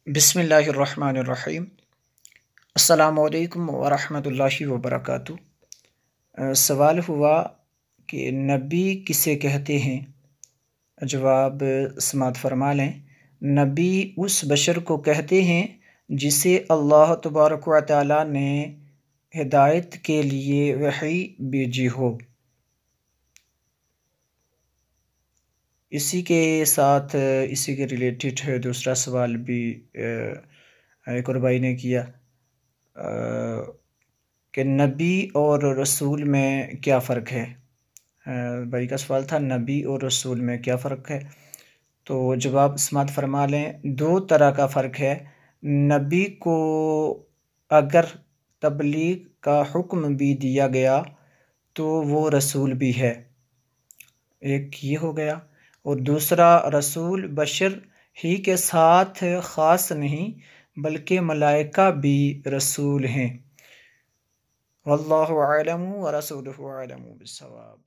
بسم اللہ الرحمن الرحیم۔ السلام علیکم ورحمۃ اللہ وبرکاتہ۔ سوال ہوا کہ نبی کسے کہتے ہیں؟ جواب سماعت فرما لیں۔ نبی اس بشر کو کہتے ہیں جسے اللہ تبارک و تعالیٰ نے ہدایت کے لیے وحی بھیجی ہو۔ اسی کے ساتھ اسی کے ریلیٹڈ دوسرا سوال بھی ایک اور بھائی نے کیا کہ نبی اور رسول میں کیا فرق ہے۔ بھائی کا سوال تھا نبی اور رسول میں کیا فرق ہے، تو جواب سماعت فرما لیں۔ دو طرح کا فرق ہے۔ نبی کو اگر تبلیغ کا حکم بھی دیا گیا تو وہ رسول بھی ہے، ایک یہ ہو گیا، اور دوسرا رسول بشر ہی کے ساتھ خاص نہیں بلکہ ملائکہ بھی رسول ہیں۔ واللہ اعلم ورسولہ اعلم بالصواب۔